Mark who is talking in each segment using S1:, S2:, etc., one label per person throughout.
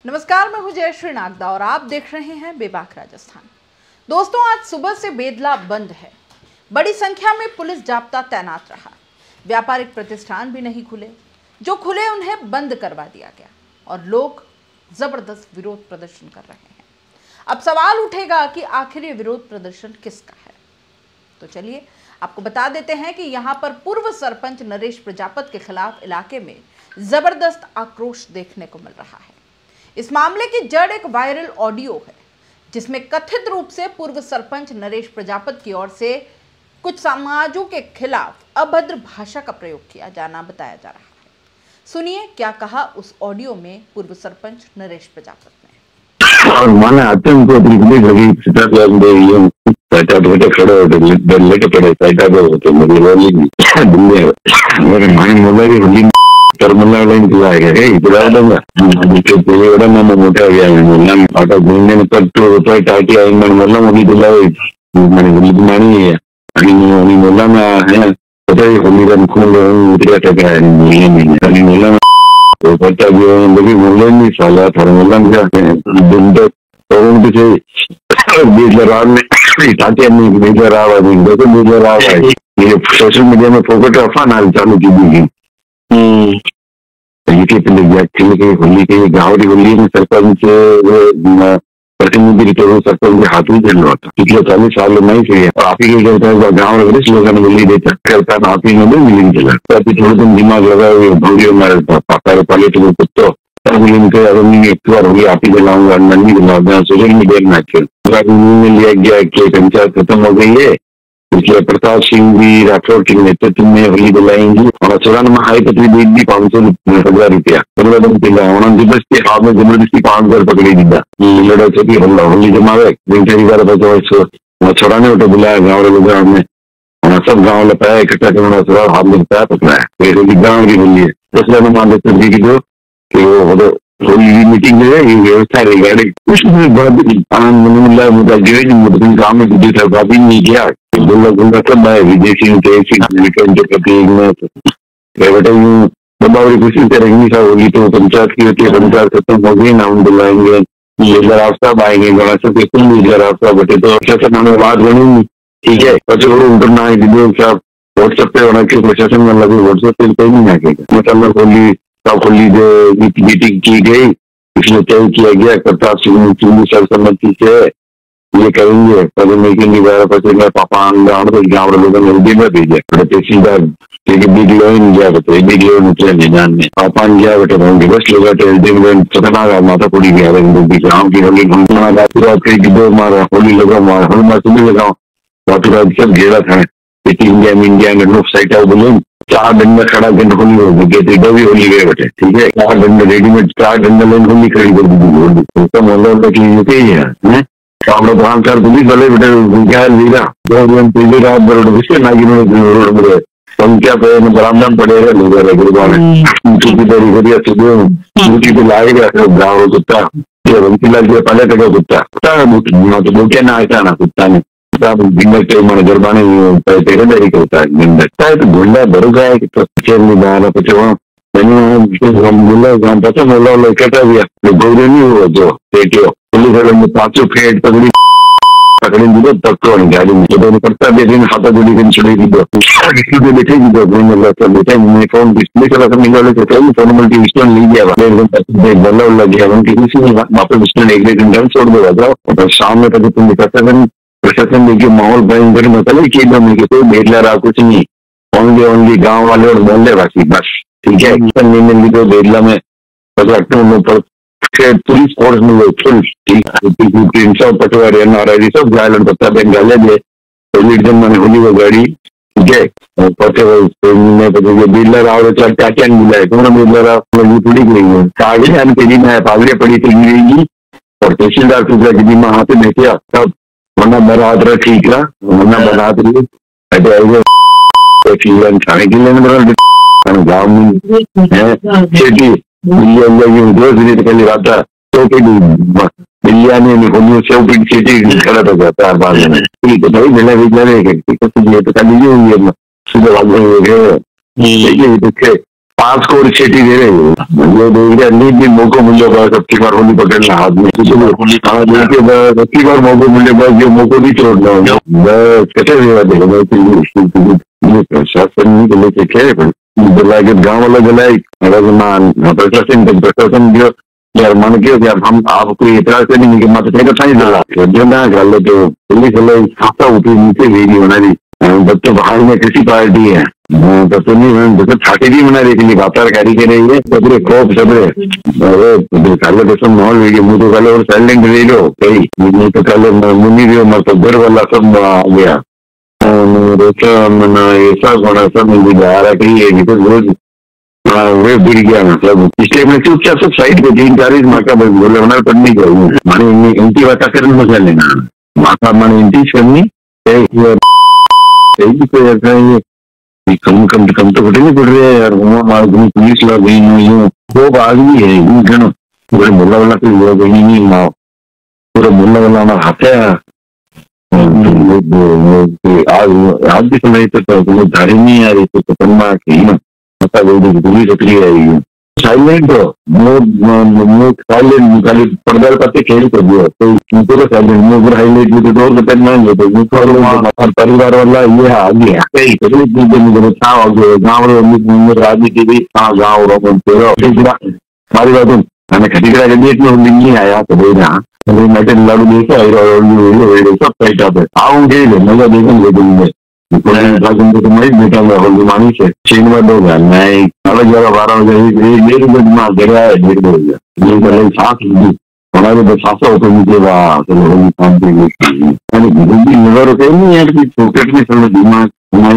S1: नमस्कार, मैं हूं जयश्री नागदा और आप देख रहे हैं बेबाक राजस्थान। दोस्तों, आज सुबह से बेदला बंद है। बड़ी संख्या में पुलिस जाब्ता तैनात रहा। व्यापारिक प्रतिष्ठान भी नहीं खुले, जो खुले उन्हें बंद करवा दिया गया और लोग जबरदस्त विरोध प्रदर्शन कर रहे हैं। अब सवाल उठेगा कि आखिर ये विरोध प्रदर्शन किसका है। तो चलिए आपको बता देते हैं कि यहाँ पर पूर्व सरपंच नरेश प्रजापत के खिलाफ इलाके में जबरदस्त आक्रोश देखने को मिल रहा है। इस मामले की जड़ एक वायरल ऑडियो है, जिसमें कथित रूप से पूर्व सरपंच नरेश प्रजापत की ओर से कुछ समाजों के खिलाफ अभद्र भाषा का प्रयोग किया जाना बताया जा रहा है। सुनिए क्या कहा उस ऑडियो में पूर्व सरपंच नरेश प्रजापत ने।
S2: और माने आते हैं उनको बिल्कुल लगी सीधा प्लान दे रही हूँ साइटा पे खड़े होते लेके पड़े साइटा पे होते मेरी वाली दुनिया मेरे माने मोबाइल होली टर्मिनल लाइन दिलाएगा हे दिला दूंगा जिसके पहले बड़ा मैं मोटा हो गया मैं ऑटो घूमने में पर तो रुपए टाकी आई मैं मतलब होली दिलाए मैंने होली मानी है अभी मोला में है पता है होली का खून उतरा टका है नहीं अभी मोला में तो पता भी लेकिन मोला नहीं साला था मोला में जाते हैं दिन तक तो उनके से बीजराव में टाटी नहीं बीजराव है देखो बीजराव है ये सोशल मीडिया में फोकट अफवाह चालू की दी होली के गाँव की होली में सरपंच प्रतिनिधि सरपंच के हाथ में चल रहा था। पिछले 40 साल नहीं थे और आप ही के गाँव लोगों ने होली देता करता आप ही में मिलिंग चला थोड़े दिन दिमाग लगा हुए भूलियो मारे पापा पाले तो कुत्तो एक बार होली आप ही दिलाऊंगा नहीं दिलाऊंगा सोशल मीडिया में लिया गया कि पंचायत खत्म हो गई है इसलिए प्रताप सिंह भी राठौर के नेतृत्व में होली दिलाएंगी और चुरान में हाई पत्री दी थी 500,000 रुपया 15 दिन पहले दिवस के हाथ में जबरदस्ती 5,000 पकड़ी दीदा लड़ा चौकी होली जमावे छोड़ाने उठे बुलाया गाँव लोग हमने सब गाँव लगाया इकट्ठा करना चुरा हाथ में बताया पकड़ाया होली गाँव की होली है दूसरा मान देते की जो कि वो होली मीटिंग जो है ये व्यवस्था रिगार्डिंग कुछ काम में भी नहीं किया गुंडा सब है विदेशी दबावरी कोशिश करेंगी सब होगी तो पंचायत की होती है पंचायत खत्म हो गई ना हम बुलाएंगे लेजर साहब आएंगे गणेश लेजर साहब बटे तो प्रशासन हमें बात बनी ठीक है पचे उठना है वीडियो साहब व्हाट्सएप पे होना कि प्रशासन में लगे व्हाट्सएप पे कोई नहीं आएगा मतलब होली होली जो मीटिंग की गई इसमें तय किया गया प्रताप सिंह सर्वसम्मति से ये करेंगे पदमे के निवारा पचे पापा गाँव लोगों ने उदी में भेजे तहसीलदार बिग लोन गया बटे बिग लोन निजान में पापा गया बटे बस लोग खतरनाक माथा पड़ी गया गाँव की होली कई मारा होली लगा मारा होली मार सुबह लगाओ रात सब घेरा था इंडिया में लोग साइट आओ बोले 4 डंडा खड़ा कर होली हो गई भी होली गए बटे ठीक है 4 डंडा रेडीमेड 4 डंडा लेन होली खड़ी कर दी तो मोहल्ला की है प्रधान सर पुलिस वाले बेटे क्या लीला 2 दिन पहले रात बरोड नागिन संख्या पे बरामदा पड़ेगा लोग लाएगा गाँव कुत्ता पहले तक कुत्ता तो बोके ना ऐसा ना कुत्ता ने मन गरबाने तेरेदारी करता है तो गुंडा भरोगा है कि पता मोला इकट्ठा भी गौरव नहीं हुआ जो पेटियो पुलिस वाले में 500 फेट पकड़ी दी तब तो गाड़ी में तो करता भी हाथा जोड़ी कर छुड़ी दी किसी को बैठेगी तो बेटा मैं फोन डिस्प्ले चला कर निकाले तो फॉर्मेलिटी स्टोन ले गया बल्ला लग गया उनकी किसी ने वापस स्टोन 1 घंटा में छोड़ देगा और शाम में कभी तुम प्रशासन देखिए माहौल भयंकर मतलब कि एकदम तो बेदला रहा कुछ नहीं ओनली गाँव वाले और मोहल्ले वासी बस ठीक है नहीं मिली तो बेदला में पर पुलिस फोर्स में फुल ठीक सब पटवारी एनआरआई सब घायल पत्ता बंगाले दे पहले मैंने होली वो गाड़ी ठीक है पते बिल्ला राव क्या मिला है कौन बिल्ला राव थोड़ी गई कागज तेरी में पागड़े पड़ी थी और तहसीलदार पूछा कि मैं हाथ बैठे तब वरना बरात रहा ठीक रहा वरना बरात रही खाने के लिए गाँव में रहता तो बिल्लिया ने होली खड़ा हो जाता है बाद में ठीक है भाई मिला विचार तो सुबह भाग देखिए 5 करोड़ छेटी दे रहे हो मतलब भी मौको मिले बस सबकी बार होली पकड़ना हाथ में सबकी बार मौको मिले बस जो मौको भी छोड़ना बस कैसे सेवा देगा प्रशासन नहीं तो लेके क्या गाँव वाला जलाए प्रशासन जो यार मन के यार हम आपको इतना से नहीं कि मत तेरे सही लगा जो ना गल तो पुलिस वाले खाता ऊपर नीचे वीडियो बना दी बच्चों बाहर में किसी पार्टी है तो नहीं जैसे छाटे भी बना रही थी बातार गाड़ी के रही है सबरे खोप सबरे काले तो माहौल वीडियो मुझे तो कल और साइलेंट ले लो कहीं मुझे तो कल मुनि भी मर तो घर वाला सब आ गया ऐसा बड़ा सब मुझे आ रहा कहीं रोज वे बिड़ गया मतलब इसलिए मैं चुपचाप सब साइड पे 3-4 माका बोले हमारे पढ़नी चाहिए माने इनकी बात करने मजा लेना माका माने इनकी करनी कम तो फटे नहीं पड़ रहे हैं यार वहाँ पुलिस लग गई यूँ वो आदमी है यूँ जनो पूरे मुल्ला वाला कोई वो गई नहीं माओ पूरा मुल्ला वाला हमारा हाथ है आज भी समय तो धारी नहीं आ रही तो पन्ना की ना पुलिस सक्रिय है साइलेंट हो साइलेंट खाली पर्दा पत्ते खेल कर दिया तो पूरा साइलेंट मुझे हाईलाइट भी तो और बताना है तो परिवार वाला ये आ गया कई तो गाँव राजनीति भी हाँ गाँव हमारी बात मैंने खटीकड़ा के डेट में नहीं आया तो भाई ना मैं लाडू देखो सब साइट आप आऊंगे मजा देखेंगे बेटा मानी से चीन में 2 घर मैं 12 बजे जगह है 1:30 बजे साथ हमारे बसासा होते मुझे नजर होते नहीं है कि पॉकेट में थोड़ा दिमाग हमारे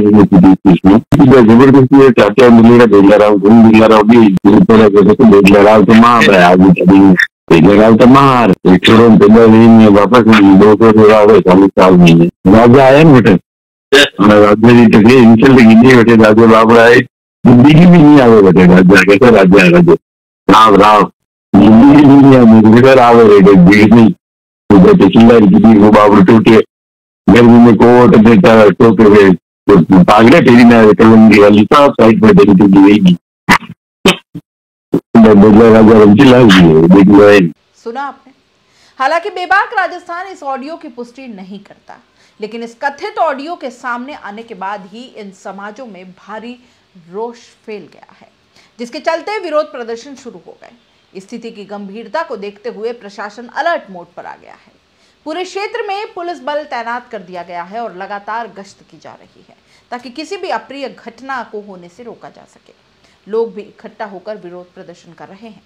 S2: जबरदस्ती चाचा मिलेगा भेज रहा हूँ तुम भेज रहा हूँ भेज रहा हूँ तो मार रहा है आज तो मार छोड़ो वापस 200 40 साल महीने राजा आया ना बेटे राज्य जी तक इंसल्ट गिनी बेटे राज्य बाबू राय जिंदगी भी नहीं आवे बेटे राज्य कैसे राज्य है राज्य राव राव जिंदगी भी नहीं आवे मुझे आवे बेटे भीड़ नहीं उधर चिल्ला रही वो बाबू टूटे गर्मी में कोट देता टोके पागड़े तेरी ना कलंगी वाली सब साइड पर तेरी टूटी रहेगी
S1: सुना आपने। हालांकि बेबाक राजस्थान इस ऑडियो की पुष्टि नहीं करता, लेकिन इस कथित ऑडियो के सामने आने के बाद ही इन समाजों में भारी रोष फैल गया है, जिसके चलते विरोध प्रदर्शन शुरू हो गए। स्थिति की गंभीरता को देखते हुए प्रशासन अलर्ट मोड पर आ गया है। पूरे क्षेत्र में पुलिस बल तैनात कर दिया गया है और लगातार गश्त की जा रही है ताकि किसी भी अप्रिय घटना को होने से रोका जा सके। लोग भी इकट्ठा होकर विरोध प्रदर्शन कर रहे हैं।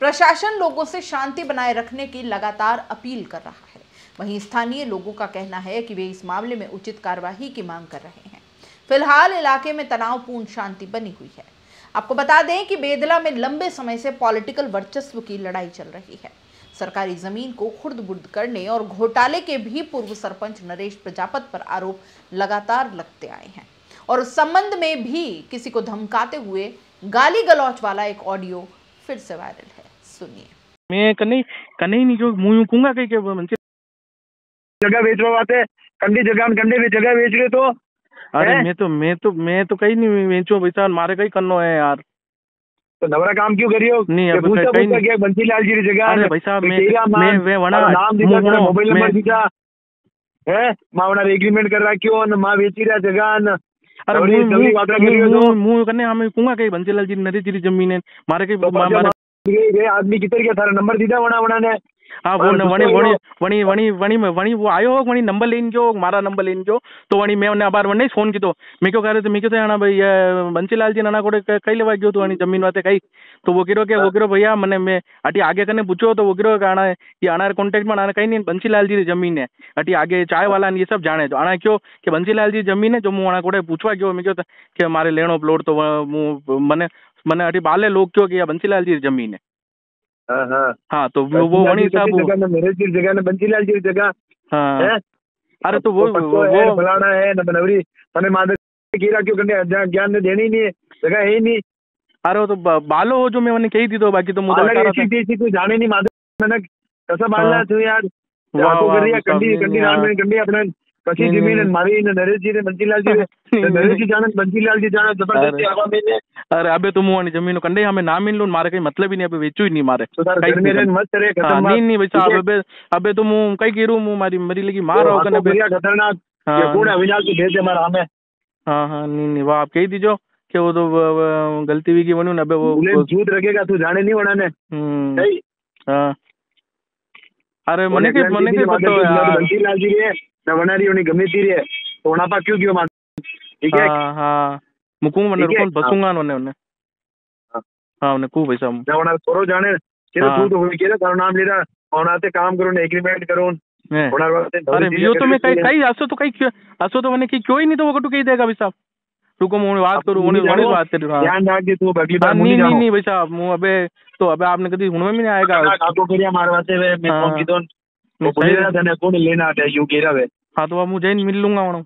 S1: प्रशासन लोगों से शांति बनाए रखने की लगातार अपील कर रहा है। वहीं स्थानीय लोगों का कहना है कि वे इस मामले में उचित कार्रवाई की मांग कर रहे हैं। फिलहाल इलाके में तनावपूर्ण शांति बनी हुई है। आपको बता दें कि बेदला में लंबे समय से पॉलिटिकल वर्चस्व की लड़ाई चल रही है। सरकारी जमीन को खुर्द-बुर्द करने और घोटाले के भी पूर्व सरपंच नरेश प्रजापत पर आरोप लगातार लगते आए हैं और उस संबंध में भी किसी को धमकाते हुए गाली गलौच वाला एक ऑडियो फिर से वायरल है। सुनिए।
S3: मैं कन्ने नहीं जो मुंह कूंगा कहीं के मंचे
S4: जगह बेचवा बाते कंडी जगह कंडे में जगह बेच रहे तो
S3: अरे मैं तो कहीं नहीं बेचो पैसा मारे कहीं करनो है यार
S4: तो नवरा काम क्यों करियो
S3: नहीं अब कहीं नहीं
S4: बंसीलाल जी की जगह
S3: अरे भाई साहब मैं वे वना
S4: नाम दिखा मोबाइल नंबर दिखा है मां वना एग्रीमेंट कर रहा क्यों न मां बेची रहा जगह
S3: अरे मुंह करने हमें कूंगा कहीं बंसीलाल जी नरी जी जमीन है मारे कहीं
S4: आदमी किधर गया थारा नंबर दीदा वना ने
S3: हाँ वो वणी वो आयो वणी नंबर लेन गयो मारा नंबर लेन गयो तो वणी मैं उन्हें अबार वणी फोन कीधो मैं क्यों कह रहे थे मैं क्यों थे भाई बंसीलाल जी नाना कोड़े कई लेवा गयो तो वणी जमीन वाते कई तो वो गिरो भैया मैंने मैं अटी आगे करने पूछो तो वो गिरो आना ये आना कॉन्टेक्ट में आना कहीं नहीं बंसीलाल जी की जमीन है अटी आगे चाय वाला ये सब जाने तो आना क्यों कि बंसीलाल जी जमीन है जो मुँह आना कोड़े पूछवा गयो मैं क्यों कि मारे लेनो प्लॉट तो मैंने अटी बाले लोग क्यों कि बंसीलाल जी जमीन है हाँ तो वो वणी साहब
S4: मेरे जी जगह ने बंसीलाल जी जगह
S3: हाँ अरे तो वो
S4: फलाना है न बनवरी तने मादे कीरा क्यों करने ज्ञान ने देनी नहीं है जगह है ही नहीं
S3: अरे तो बालो हो जो मैं मैंने कही थी तो बाकी तो मुझे
S4: ऐसी तू जाने नहीं मादे मैंने कैसा बालना तू यार आपको कर रही है कंडी नाम में कंडी अपने कच्ची जमीन मारी नरेश जी ने बंसीलाल जी नरेश जी जाने बंसीलाल जी जाने जबरदस्ती हवा में
S3: अरे अबे तो मुंह जमीन कंडे हमें ना मिल लो मारे कहीं मतलब ही नहीं अबे वेचू ही नहीं मारे
S4: तो सर घर में रहन मत करे खतरनाक
S3: नहीं नहीं वैसा अबे तो मुंह कई गिरू मुंह मारी मरी लगी मार रहा होगा
S4: बढ़िया खतरनाक ये कौन अविनाश को भेज दे हमारा हमें
S3: हाँ नहीं वो आप कही दीजो कि वो तो गलती भी की बनू ना अबे वो
S4: झूठ रखेगा तू जाने नहीं बनाने सही
S3: हाँ अरे मने के पता यार
S4: बंसीलाल जी रे ना बना रही होनी गमे थी रे तो वहां पर क्यों मार ठीक है
S3: हाँ मुकुंग वने रुकोन बसूंगा वने हाँ उन्हें खूब पैसा
S4: ना वना थोरो जाने केरो तू तो होई केरा तारो नाम लेरा औनाते काम करो ने एग्रीमेंट करो
S3: अरे यो तो मैं कई असो तो मैंने क्यों ही नहीं तो वो कटू कही देगा भाई साहब रुको मैं बात करूँ उन्हें बात करूँ
S4: ध्यान रख दे तू अगली बार
S3: नहीं भाई साहब मुँह अबे तो अबे आपने कभी हुन में भी नहीं आएगा
S4: आपको करिया मारवाते वे मैं कौन की दोन वो बोलेगा धने कौन लेना आता यू केरा वे
S3: हाँ तो अब मुझे मिल लूंगा वहाँ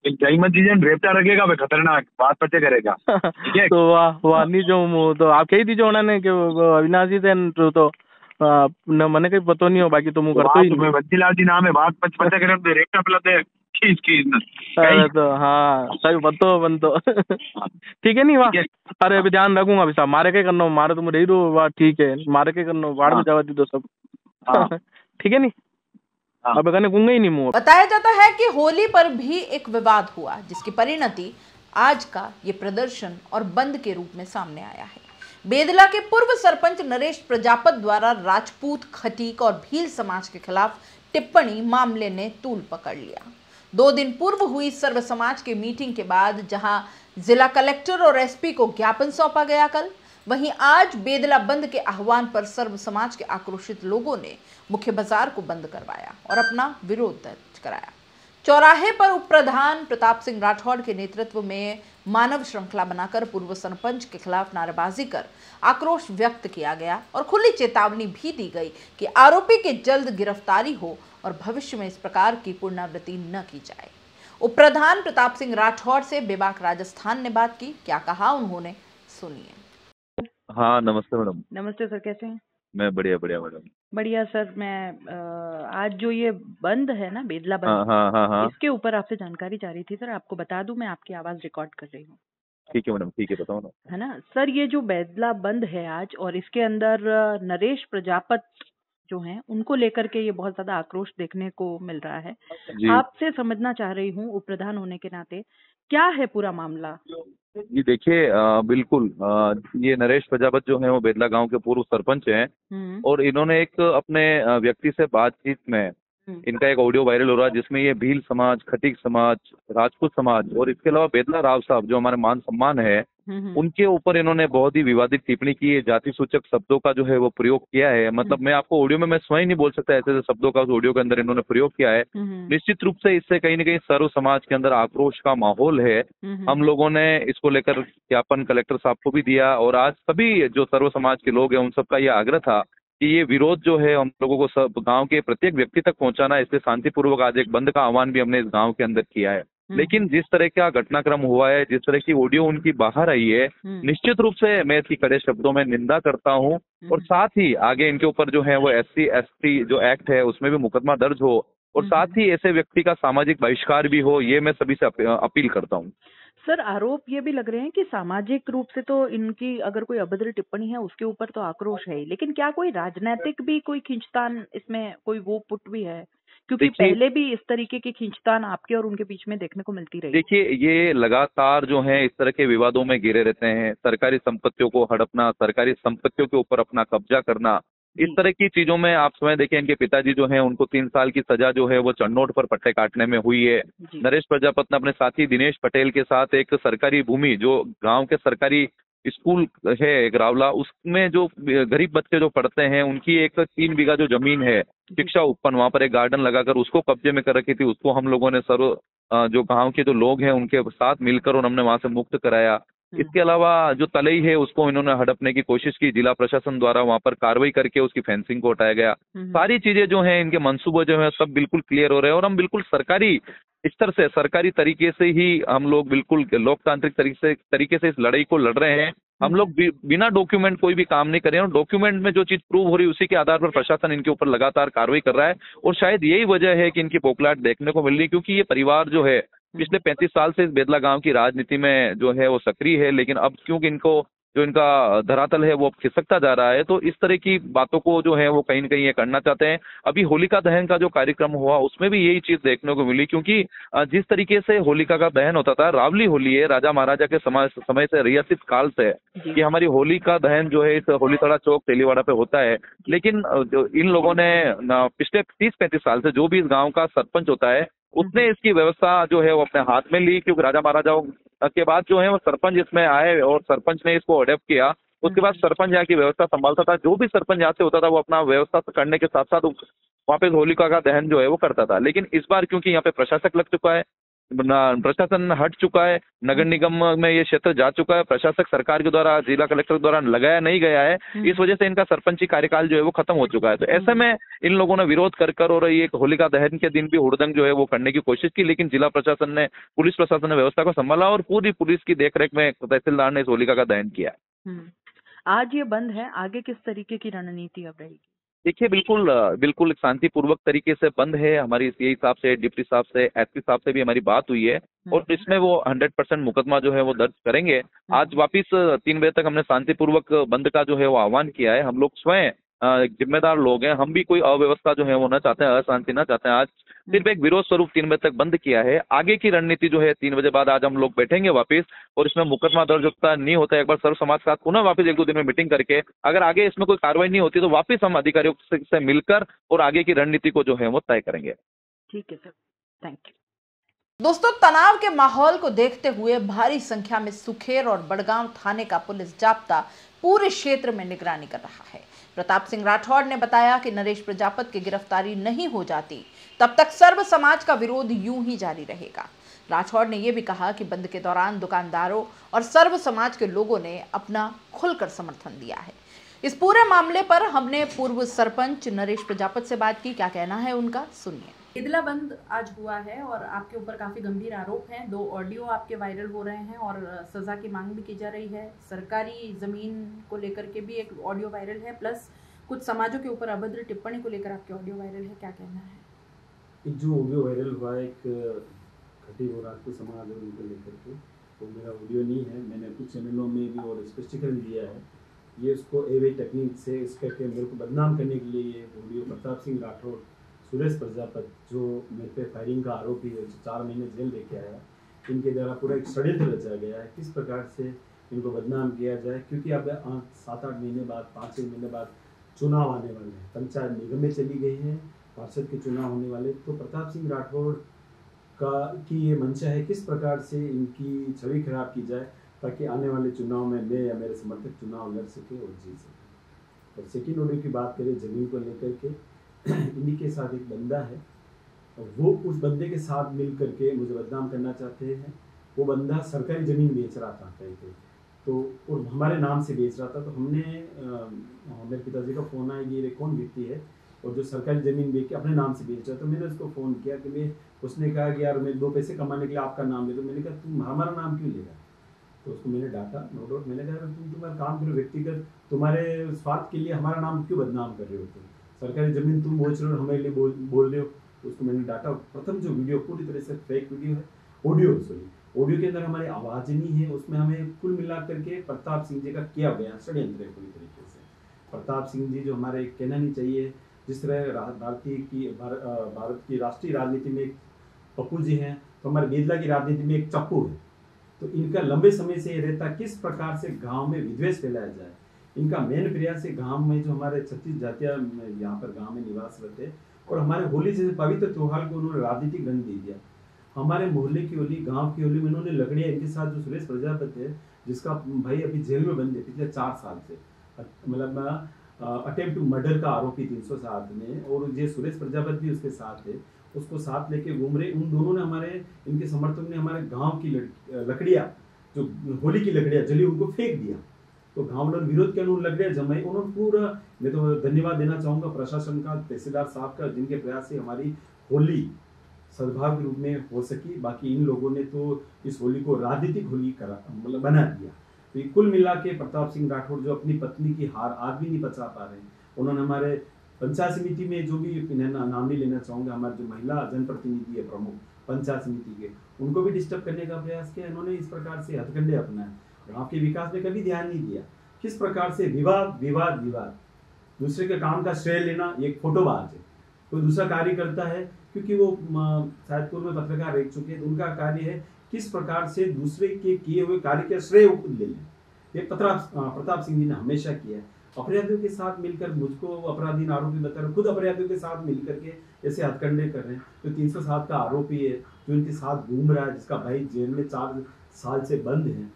S4: जय मत दीजिए रेपटा रखेगा वे खतरनाक बात पते करेगा ठीक है
S3: तो वाह नहीं जो मुँह तो आप कही दीजिए उन्होंने कि अविनाश जी थे तो न मने कहीं पता नहीं हो बाकी तो मुँह करते ही
S4: मैं बंसीलाल जी नाम है बात पते करे दे रेपटा पलते
S3: अरे तो हाँ सही बतो ठीक है नहीं वाह अरे अभी ध्यान रखूंगा अभी साहब मारे के करना मारे तुम रही रो वाह ठीक है मारे के करना बाढ़ में जावा दी दो सब ठीक है नहीं अब कहने गूंगा ही नहीं मुँह।
S1: बताया जाता है कि होली पर भी एक विवाद हुआ जिसकी परिणति आज का ये प्रदर्शन और बंद के रूप में सामने आया है। बेदला के पूर्व सरपंच नरेश प्रजापत द्वारा राजपूत, खटीक और भील समाज के खिलाफ टिप्पणी मामले ने तूल पकड़ लिया। 2 दिन पूर्व हुई सर्व समाज के मीटिंग के बाद जहां जिला कलेक्टर और एसपी को ज्ञापन सौंपा गया कल, वहीं आज बेदला बंद के आह्वान पर सर्व समाज के आक्रोशित लोगों ने मुख्य बाजार को बंद करवाया और अपना विरोध दर्ज कराया। चौराहे पर उप प्रधान प्रताप सिंह राठौड़ के नेतृत्व में मानव श्रृंखला बनाकर पूर्व सरपंच के खिलाफ नारेबाजी कर आक्रोश व्यक्त किया गया और खुली चेतावनी भी दी गई कि आरोपी की जल्द गिरफ्तारी हो और भविष्य में इस प्रकार की पुनरावृत्ति न की जाए। उप प्रधान प्रताप सिंह राठौड़ से बेबाक राजस्थान ने बात की, क्या कहा उन्होंने, सुनिए।
S5: हाँ नमस्ते मैडम।
S6: नमस्ते सर, कैसे हैं?
S5: मैं बढ़िया मैडम।
S6: बढ़िया सर, मैं आज जो ये बंद है ना बेदला बंद,
S5: हाँ।
S6: इसके ऊपर आपसे जानकारी चाह रही थी सर। आपको बता दूं, मैं आपकी आवाज रिकॉर्ड कर रही हूँ।
S5: ठीक है मैडम, ठीक है बताओ ना।
S6: है ना सर, ये जो बेदला बंद है आज और इसके अंदर नरेश प्रजापत जो हैं उनको लेकर के ये बहुत ज्यादा आक्रोश देखने को मिल रहा है। आपसे समझना चाह रही हूँ उप प्रधान होने के नाते, क्या है पूरा मामला?
S5: जी देखिए, बिल्कुल ये नरेश प्रजापत जो है वो बेदला गांव के पूर्व सरपंच हैं और इन्होंने एक अपने व्यक्ति से बातचीत में इनका एक ऑडियो वायरल हो रहा है जिसमें ये भील समाज, खटीक समाज, राजपूत समाज और इसके अलावा बेदला राव साहब जो हमारे मान सम्मान है उनके ऊपर इन्होंने बहुत ही विवादित टिप्पणी की है। जाति सूचक शब्दों का जो है वो प्रयोग किया है। मतलब मैं आपको ऑडियो में मैं स्वयं नहीं बोल सकता, ऐसे शब्दों का उस ऑडियो के अंदर इन्होंने प्रयोग किया है। निश्चित रूप से इससे कहीं न कहीं सर्व समाज के अंदर आक्रोश का माहौल है। हम लोगों ने इसको लेकर ज्ञापन कलेक्टर साहब को भी दिया और आज सभी जो सर्व समाज के लोग हैं उन सबका यह आग्रह था कि ये विरोध जो है हम लोगों को सब गांव के प्रत्येक व्यक्ति तक पहुंचाना है। इसलिए शांतिपूर्वक आज एक बंद का आह्वान भी हमने इस गांव के अंदर किया है। लेकिन जिस तरह का घटनाक्रम हुआ है, जिस तरह की ऑडियो उनकी बाहर आई है, निश्चित रूप से मैं इसकी कड़े शब्दों में निंदा करता हूं और साथ ही आगे इनके ऊपर जो है वो SC/ST जो एक्ट है उसमें भी मुकदमा दर्ज हो और साथ ही ऐसे व्यक्ति का सामाजिक बहिष्कार भी हो, ये मैं सभी से अपील करता हूँ।
S6: सर, आरोप ये भी लग रहे हैं कि सामाजिक रूप से तो इनकी अगर कोई अभद्र टिप्पणी है उसके ऊपर तो आक्रोश है, लेकिन क्या कोई राजनीतिक भी कोई खींचतान इसमें कोई वो पुट भी है? क्योंकि पहले भी इस तरीके की खींचतान आपके और उनके बीच में देखने को मिलती रही।
S5: देखिए, ये लगातार जो है इस तरह के विवादों में घिरे रहते हैं। सरकारी संपत्तियों को हड़पना, सरकारी संपत्तियों के ऊपर अपना कब्जा करना, इस तरह की चीजों में आप समय देखिए इनके पिताजी जो हैं उनको 3 साल की सजा जो है वो चन्नौट पर पट्टे काटने में हुई है। नरेश प्रजापत ने अपने साथी दिनेश पटेल के साथ एक सरकारी भूमि जो गांव के सरकारी स्कूल है एक रावला, उसमें जो गरीब बच्चे जो पढ़ते हैं उनकी एक 3 बीघा जो जमीन है शिक्षा उत्पन्न, वहां पर एक गार्डन लगाकर उसको कब्जे में कर रखी थी। उसको हम लोगों ने जो गांव के जो लोग हैं उनके साथ मिलकर और हमने वहां से मुक्त कराया। इसके अलावा जो तलई है उसको इन्होंने हड़पने की कोशिश की, जिला प्रशासन द्वारा वहां पर कार्रवाई करके उसकी फेंसिंग को हटाया गया। सारी चीजें जो हैं इनके मंसूबे जो है सब बिल्कुल क्लियर हो रहे हैं और हम बिल्कुल सरकारी स्तर से, सरकारी तरीके से ही हम लोग बिल्कुल लोकतांत्रिक तरीके से इस लड़ाई को लड़ रहे हैं। हम लोग बिना डॉक्यूमेंट कोई भी काम नहीं कर रहे हैं, और डॉक्यूमेंट में जो चीज प्रूव हो रही है उसी के आधार पर प्रशासन इनके ऊपर लगातार कार्रवाई कर रहा है। और शायद यही वजह है कि इनकी पोपलाट देखने को मिल रही है, क्योंकि ये परिवार जो है पिछले 35 साल से इस बेदला गांव की राजनीति में जो है वो सक्रिय है, लेकिन अब क्योंकि इनको जो इनका धरातल है वो खिसकता जा रहा है, तो इस तरह की बातों को जो है वो कहीं न कहीं ये करना चाहते हैं। अभी होलिका दहन का जो कार्यक्रम हुआ उसमें भी यही चीज देखने को मिली, क्योंकि जिस तरीके से होलिका का दहन होता था, रावली होली है, राजा महाराजा के समय से रियासत काल से कि हमारी होली का दहन जो है इस होलीतड़ा चौक तेलीवाड़ा पे होता है। लेकिन जो इन लोगों ने पिछले 30-35 साल से जो भी इस गाँव का सरपंच होता है उसने इसकी व्यवस्था जो है वो अपने हाथ में ली, क्योंकि राजा महाराजाओं के बाद जो है वो सरपंच इसमें आए और सरपंच ने इसको अडेप्ट किया। उसके बाद सरपंच यहाँ की व्यवस्था संभालता था, जो भी सरपंच यहाँ से होता था वो अपना व्यवस्था करने के साथ साथ वहाँ पे होलिका का दहन जो है वो करता था। लेकिन इस बार क्योंकि यहाँ पे प्रशासक लग चुका है, प्रशासन हट चुका है, नगर निगम में ये क्षेत्र जा चुका है, प्रशासक सरकार के द्वारा, जिला कलेक्टर द्वारा लगाया नहीं गया है, इस वजह से इनका सरपंची कार्यकाल जो है वो खत्म हो चुका है। तो ऐसे में इन लोगों ने विरोध कर और ये होलिका दहन के दिन भी हुड़दंग जो है वो करने की कोशिश की, लेकिन जिला प्रशासन ने, पुलिस प्रशासन ने व्यवस्था को संभाला और पूरी पुलिस की देखरेख में तहसीलदार ने इस होलिका का दहन किया।
S6: आज ये बंद है, आगे किस तरीके की रणनीति अब रहेगी?
S5: देखिए, बिल्कुल शांतिपूर्वक तरीके से बंद है। हमारी सीआई साहब से, डिप्टी साहब से, एसपी साहब से भी हमारी बात हुई है और इसमें वो 100% मुकदमा जो है वो दर्ज करेंगे। आज वापिस 3 बजे तक हमने शांतिपूर्वक बंद का जो है वो आह्वान किया है। हम लोग स्वयं जिम्मेदार लोग हैं, हम भी कोई अव्यवस्था जो है वो न चाहते हैं, अशांति न चाहते हैं। आज सिर्फ एक विरोध स्वरूप 3 बजे तक बंद किया है। आगे की रणनीति जो है 3 बजे बाद आज हम लोग बैठेंगे वापस, और इसमें मुकदमा दर्ज होता नहीं होता है, एक बार सर्व समाज के साथ पुनः वापस 1-2 दिन में मीटिंग करके अगर आगे इसमें कोई कार्रवाई नहीं होती तो वापस हम अधिकारियों से मिलकर और आगे की रणनीति को जो है वो तय करेंगे।
S6: ठीक है सर, थैंक यू।
S1: दोस्तों, तनाव के माहौल को देखते हुए भारी संख्या में सुखेर और बड़गांव थाने का पुलिस जाब्ता पूरे क्षेत्र में निगरानी कर रहा है। प्रताप सिंह राठौड़ ने बताया कि नरेश प्रजापत की गिरफ्तारी नहीं हो जाती तब तक सर्व समाज का विरोध यूं ही जारी रहेगा। राठौड़ ने यह भी कहा कि बंद के दौरान दुकानदारों और सर्व समाज के लोगों ने अपना खुलकर समर्थन दिया है। इस पूरे मामले पर हमने पूर्व सरपंच नरेश प्रजापत से बात की, क्या कहना है उनका, सुनिए।
S7: बेदला बंद आज हुआ है और आपके ऊपर काफी गंभीर आरोप हैं। 2 ऑडियो आपके वायरल हो रहे हैं और सजा की मांग भी की जा रही है। सरकारी जमीन को लेकर के भी एक ऑडियो वायरल है, प्लस कुछ समाजों के ऊपर अभद्र टिप्पणी को लेकर आपके ऑडियो वायरल है, क्या कहना है?
S8: एक जो ऑडियो वायरल हुआ है एक खटी बोराट समाज और उनको लेकर के, वो मेरा ऑडियो नहीं है। मैंने कुछ चैनलों में भी और स्पष्टीकरण दिया है। ये उसको एवे टेक्निक से इसका के मेरे को बदनाम करने के लिए ये ऑडियो प्रताप सिंह राठौड़, सुरेश प्रजापत जो मेरे पे फायरिंग का आरोपी है, जो 4 महीने जेल लेके आया, इनके द्वारा पूरा एक षड्यंत्र रचा गया है किस प्रकार से इनको बदनाम किया जाए। क्योंकि अब 7-8 महीने बाद, 5-6 महीने बाद चुनाव आने वाले हैं, पंचायत निगम में चली गई है, पार्षद के चुनाव होने वाले, तो प्रताप सिंह राठौड़ की ये मंशा है किस प्रकार से इनकी छवि खराब की जाए ताकि आने वाले चुनाव में मैं या मेरे समर्थक चुनाव लड़ सके और जीत सके। और सेकेंड ऑडियो की बात करें जमीन को लेकर के, इन्हीं के साथ एक बंदा है और वो उस बंदे के साथ मिल करके मुझे बदनाम करना चाहते हैं। वो बंदा सरकारी ज़मीन बेच रहा था कहीं पे, तो और हमारे नाम से बेच रहा था। तो हमने मेरे पिताजी का फ़ोन आया, ये कौन व्यक्ति है और जो सरकारी ज़मीन बेच के अपने नाम से बेच रहा है। तो मैंने उसको फ़ोन किया कि उसने कहा कि यार मैं 2 पैसे कमाने के लिए आपका नाम ले दो। मैंने कहा तुम हमारा नाम क्यों ले रहा? तो उसको मैंने डांटा, नो डाउट। मैंने कहा तुम्हारा काम करो व्यक्तिगत, तुम्हारे स्वार्थ के लिए हमारा नाम क्यों बदनाम कर रहे हो? तुम सरकारी ज़मीन तुम बेच रहे हो, हमारे लिए बोल रहे हो। तो उसको मैंने डांटा। प्रथम जो वीडियो पूरी तरह से फेक वीडियो है, ऑडियो के अंदर हमारी आवाज़ नहीं है, उसमें हमें कुल मिला करके प्रताप सिंह जी का किया गया षड्यंत्र है पूरी तरीके से। प्रताप सिंह जी जो हमारे कहना नहीं चाहिए, जिस तरह भारत की राष्ट्रीय राजनीति में एक पप्पू जी हैं, तो हमारे बेदला की राजनीति में एक चप्पू है। तो इनका लंबे समय से ये रहता किस प्रकार से गांव में विद्वेष फैलाया जाए। इनका मेन प्रयास है गांव में जो हमारे 36 जातियां यहाँ पर गांव में निवास रहते और हमारे होली जैसे पवित्र त्योहार को उन्होंने राजनीतिक रंग दे दिया। हमारे मोहल्ले की होली, गांव की होली में इन्होंने लकड़ियाँ, इनके साथ जो सुरेश प्रजापत है जिसका भाई अभी जेल में बंद है पिछले 4 साल से, मतलब अटेम्प्ट टू मर्डर का आरोपी 307 में, और ये सुरेश प्रजापत भी उसके साथ है, उसको साथ लेके घूम रहे। उन दोनों ने हमारे, इनके समर्थक ने हमारे गांव की लकड़ियाँ, जो होली की लकड़ियाँ जली, उनको फेंक दिया। तो गांव लोग विरोध के उन्होंने लकड़ियाँ जमाई। उन्होंने पूरा, मैं तो धन्यवाद देना चाहूँगा प्रशासन का, तहसीलदार साहब का, जिनके प्रयास से हमारी होली सद्भाव के रूप में हो सकी। बाकी इन लोगों ने तो इस होली को राजनीतिक होली मतलब बना दिया। तो ये कुल मिला के प्रताप सिंह राठौड़ जो अपनी पत्नी की हार आज भी नहीं पचा पा रहे हैं, उन्होंने हमारे पंचायत समिति में जो भी नाम नहीं लेना चाहूंगा, हमारे जो महिला जनप्रतिनिधि है प्रमुख पंचायत समिति के, उनको भी डिस्टर्ब करने का प्रयास किया। इन्होंने इस प्रकार से हथकंडे अपनाए, गांव के विकास में कभी ध्यान नहीं दिया। किस प्रकार से विवाद विवाद विवाद, दूसरे के काम का श्रेय लेना, ये एक फोटोबाज है। कोई दूसरा कार्य करता है, क्योंकि वो शायदपुर में पत्रकार रह चुके हैं, तो उनका कार्य है किस प्रकार से दूसरे के किए हुए कार्य का श्रेय खुद ले लें। ये प्रताप सिंह जी ने हमेशा किया है। अपराधियों के साथ मिलकर, मुझको अपराधी आरोपी बता रहे, खुद अपराधियों के साथ मिलकर के ऐसे हथकंडे कर रहे हैं। जो 307 का आरोपी है, जो इनके साथ घूम रहा है, जिसका भाई जेल में 4 साल से बंद है,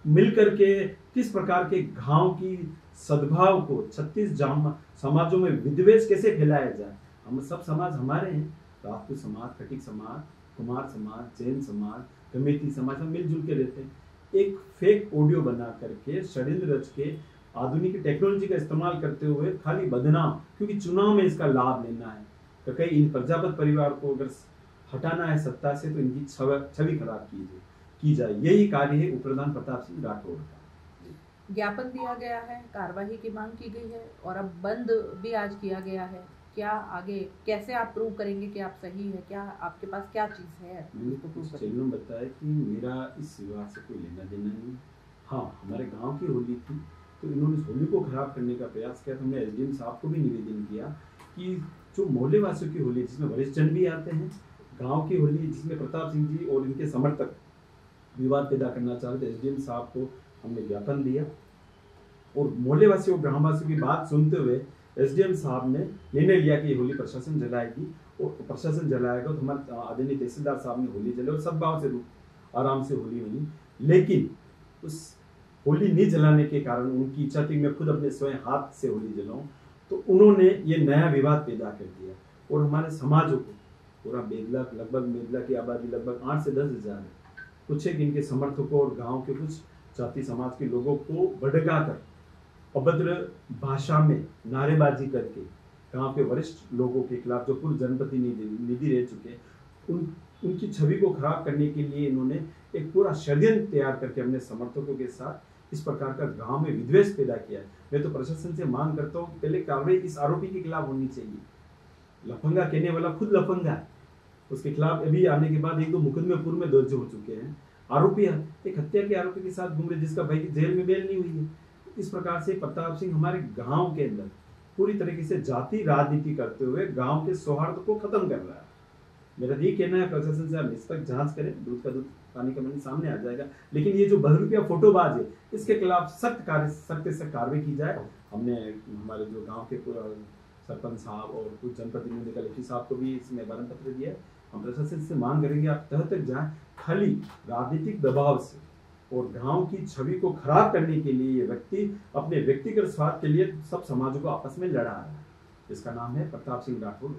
S8: मिलकर के किस प्रकार के गांव की सद्भाव को 36 समाजों में विद्वेष कैसे फैलाया जाए। हम सब समाज हमारे हैं, राजपूत समाज, खटिक समाज, कुमार समाज, जैन समाज, कमेटी समाज, हम मिलजुल के रहते हैं। एक फेक ऑडियो बना करके, षड्यंत्र रच के, आधुनिक टेक्नोलॉजी का इस्तेमाल करते हुए खाली बदनाम, क्योंकि चुनाव में इसका लाभ लेना है, तो कहीं इन प्रजापत परिवार को अगर हटाना है सत्ता से, तो इनकी छवि खराब की जाए। यही कार्य है उप प्रधान प्रताप सिंह राठौड़ का।
S7: ज्ञापन दिया गया है, कार्यवाही की मांग की गई है और अब बंद भी आज किया गया है। क्या आगे कैसे आप प्रूव करेंगे कि आप सही है? क्या आपके पास क्या चीज़ है?
S8: मैंने तो कुछ चैनलों में बताया कि मेरा इस विवाद से कोई लेना देना नहीं। हाँ, हमारे गांव की होली थी, तो इन्होंने होली को खराब करने का प्रयास किया। तो हमने एसडीएम साहब को भी निवेदन किया कि जो मोहल्ले वासियों की होली, जिसमें वरिष्ठ जन भी आते हैं, गाँव की होली जिसमें प्रताप सिंह जी और इनके समर्थक विवाद पैदा करना चाहते, एसडीएम साहब को हमने ज्ञापन दिया और मोहल्ले वासियों ग्रामवासियों की बात सुनते हुए एसडीएम साहब ने निर्णय लिया कि होली प्रशासन जलाएगी और प्रशासन जलाएगा। तो हमारे आदरणीय तहसीलदार साहब ने होली जलाई और सद्भाव से आराम से होली बनी। लेकिन उस होली नहीं जलाने के कारण उनकी इच्छा थी मैं खुद अपने स्वयं हाथ से होली जलाऊं, तो उन्होंने ये नया विवाद पैदा कर दिया और हमारे समाजों को, पूरा बेदला की आबादी लगभग 8 से 10 हज़ार है, कुछ एक इनके समर्थकों और गाँव के कुछ जाति समाज के लोगों को भड़का कर अभद्र भाषा में नारेबाजी करके गांव के वरिष्ठ लोगों के खिलाफ, जो पूर्व जनप्रतिनिधि रह चुके, उनकी छवि को खराब करने के लिए इन्होंने एक पूरा षड्यंत्र तैयार करके अपने समर्थकों के साथ इस प्रकार का गांव में विद्वेष पैदा किया है। मैं तो प्रशासन से मांग करता हूँ कि पहले कार्रवाई इस आरोपी के खिलाफ होनी चाहिए। लफंगा कहने वाला खुद लफंगा है, उसके खिलाफ अभी आने के बाद 1-2 मुकदमे पूर्व में दर्ज हो चुके हैं। आरोपी एक हत्या के आरोपी के साथ घूम रहे, जिसका भाई की जेल में बेल नहीं हुई है। इस प्रकार से प्रताप सिंह हमारे गांव के अंदर पूरी तरीके से जाति राजनीति करते हुए गांव के सौहार्द को खत्म कर रहा है। मेरा ये कहना है प्रशासन से आप निष्पक्ष जांच करें, दूध का दूध पानी का पानी सामने आ जाएगा। लेकिन ये जो बहरूपिया फोटोबाज है, इसके खिलाफ सख्त से कार्रवाई की जाए। हमने हमारे जो गाँव के सरपंच साहब और कुछ जनप्रतिनिधि कलेक्टर साहब को भी इसमें आवेदन पत्र दिया है। हम प्रशासन से मांग करेंगे आप तह तक जाएं। खाली राजनीतिक दबाव से और गांव की छवि को खराब करने के लिए ये व्यक्ति अपने व्यक्तिगत स्वार्थ के लिए सब समाजों को आपस में लड़ा रहा है। इसका नाम है प्रताप सिंह राठौड़।